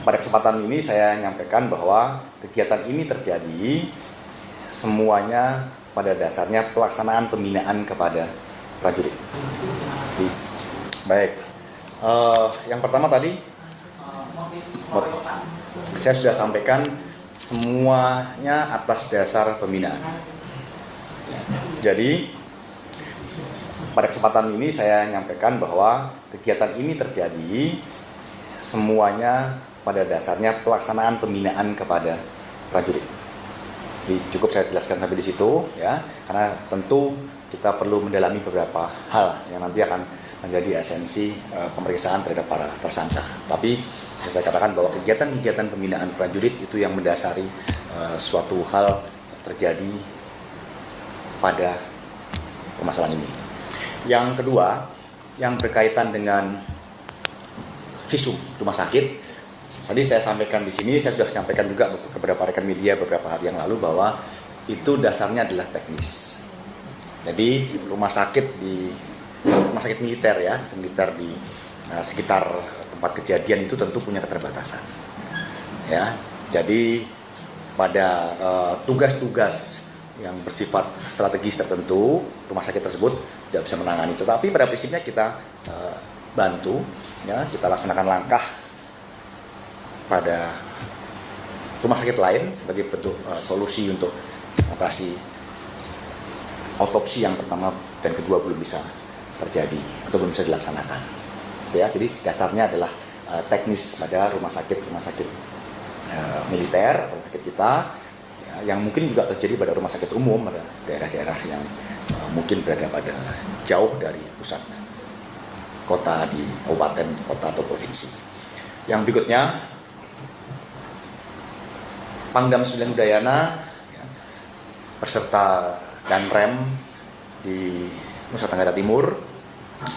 pada kesempatan ini saya nyampaikan bahwa kegiatan ini terjadi semuanya pada dasarnya pelaksanaan pembinaan kepada prajurit. Baik, yang pertama tadi saya sudah sampaikan semuanya atas dasar pembinaan. Jadi pada kesempatan ini saya nyampaikan bahwa kegiatan ini terjadi semuanya pada dasarnya pelaksanaan pembinaan kepada prajurit. Jadi cukup saya jelaskan sampai di situ ya, karena tentu kita perlu mendalami beberapa hal yang nanti akan menjadi esensi pemeriksaan terhadap para tersangka. Tapi bisa saya katakan bahwa kegiatan-kegiatan pembinaan prajurit itu yang mendasari suatu hal terjadi pada permasalahan ini. Yang kedua, yang berkaitan dengan visum rumah sakit. Tadi saya sampaikan di sini, saya sudah sampaikan juga kepada para rekan media beberapa hari yang lalu bahwa itu dasarnya adalah teknis. Jadi rumah sakit militer ya, militer di sekitar tempat kejadian itu tentu punya keterbatasan. Ya, jadi pada tugas-tugas yang bersifat strategis tertentu, rumah sakit tersebut tidak bisa menangani. Tetapi pada prinsipnya kita bantu, ya, kita laksanakan langkah pada rumah sakit lain sebagai bentuk solusi untuk mengatasi otopsi yang pertama dan kedua belum bisa terjadi atau belum bisa dilaksanakan. Ya, jadi dasarnya adalah teknis pada rumah sakit militer atau sakit kita, ya, yang mungkin juga terjadi pada rumah sakit umum pada daerah-daerah yang mungkin berada pada jauh dari pusat kota di kabupaten, kota atau provinsi. Yang berikutnya, Pangdam 9 Udayana ya, beserta Danrem di Nusa Tenggara Timur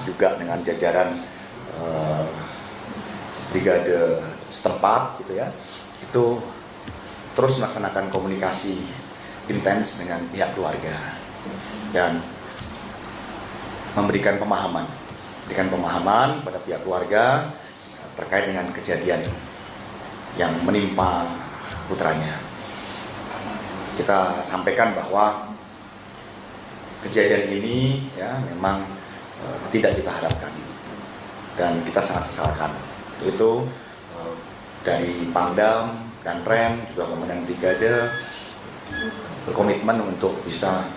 juga dengan jajaran brigade setempat gitu ya, itu terus melaksanakan komunikasi intens dengan pihak keluarga dan memberikan pemahaman pada pihak keluarga terkait dengan kejadian yang menimpa putranya. Kita sampaikan bahwa kejadian ini ya memang tidak kita harapkan dan kita sangat sesalkan. Itu dari Pangdam dan Rem juga Komandan Brigade berkomitmen untuk bisa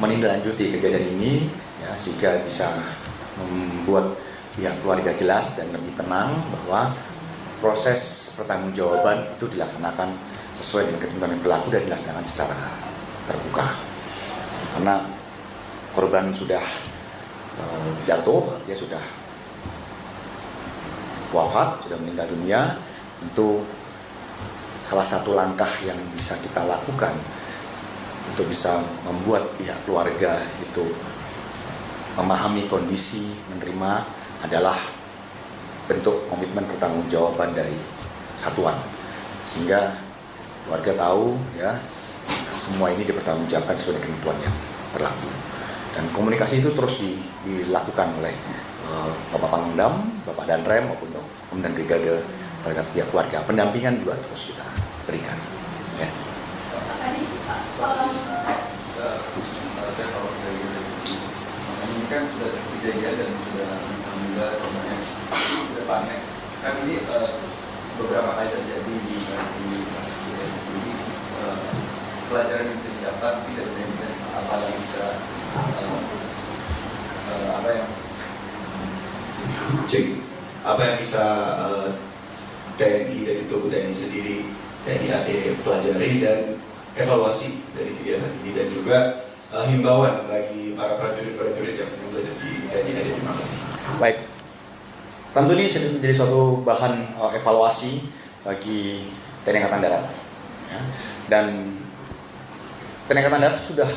menindaklanjuti kejadian ini ya, sehingga bisa membuat pihak keluarga jelas dan lebih tenang bahwa proses pertanggungjawaban itu dilaksanakan sesuai dengan ketentuan yang berlaku dan dilaksanakan secara terbuka. Karena korban sudah jatuh, dia sudah wafat, sudah meninggal dunia, tentu salah satu langkah yang bisa kita lakukan untuk bisa membuat pihak keluarga itu memahami kondisi, menerima adalah bentuk komitmen pertanggungjawaban dari satuan, sehingga warga tahu ya semua ini dipertanggungjawabkan sesuai dengan ketentuan yang berlaku. Dan komunikasi itu terus dilakukan oleh Bapak Pangdam, Bapak Danrem maupun Komandan Brigade terhadap pihak keluarga. Pendampingan juga terus kita berikan. Ya. Ini kan sudah kejadian dan sudah alhamdulillah sudah panen. Kan ini beberapa kali terjadi di sini. Pelajaran yang bisa didapat tidak benar-benar apa yang bisa apa yang bisa TNI dari tubuh TNI sendiri, TNI AD pelajari dan evaluasi dari kegiatan ini dan juga himbauan bagi para prajurit-prajurit yang sedang belajar di TNI AD. Terima kasih. Baik, tentu ini menjadi suatu bahan evaluasi bagi TNI Angkatan Darat. Ya. Dan TNI Angkatan Darat sudah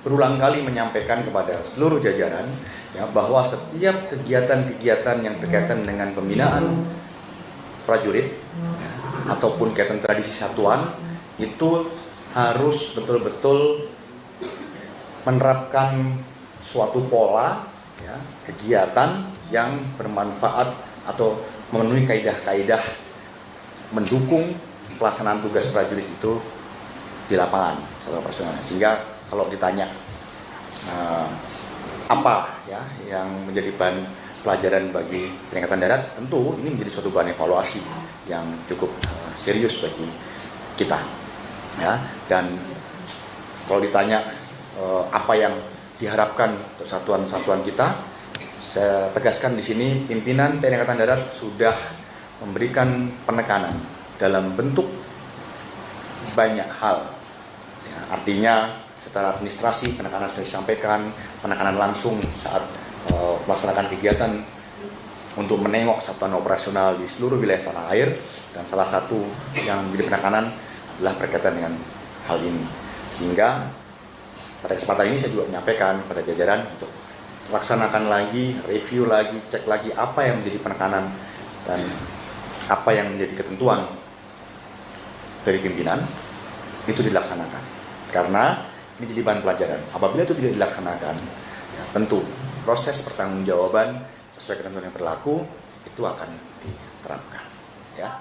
berulang kali menyampaikan kepada seluruh jajaran ya, bahwa setiap kegiatan-kegiatan yang berkaitan dengan pembinaan prajurit ya, ataupun kegiatan tradisi satuan itu harus betul-betul menerapkan suatu pola ya, kegiatan yang bermanfaat atau memenuhi kaidah-kaidah mendukung pelaksanaan tugas prajurit itu di lapangan secara operasional. Sehingga kalau ditanya apa ya yang menjadi bahan pelajaran bagi TNI Angkatan Darat, tentu ini menjadi suatu bahan evaluasi yang cukup serius bagi kita. Ya, dan kalau ditanya apa yang diharapkan untuk satuan-satuan kita, saya tegaskan di sini pimpinan TNI Angkatan Darat sudah memberikan penekanan dalam bentuk banyak hal. Ya, artinya secara administrasi penekanan sudah disampaikan, penekanan langsung saat melaksanakan kegiatan untuk menengok satuan operasional di seluruh wilayah tanah air, dan salah satu yang menjadi penekanan adalah berkaitan dengan hal ini. Sehingga pada kesempatan ini saya juga menyampaikan pada jajaran untuk laksanakan lagi, review lagi, cek lagi apa yang menjadi penekanan dan apa yang menjadi ketentuan dari pimpinan itu dilaksanakan. Karena ini jadi bahan pelajaran. Apabila itu tidak dilaksanakan, ya tentu proses pertanggungjawaban sesuai ketentuan yang berlaku itu akan diterapkan. Ya.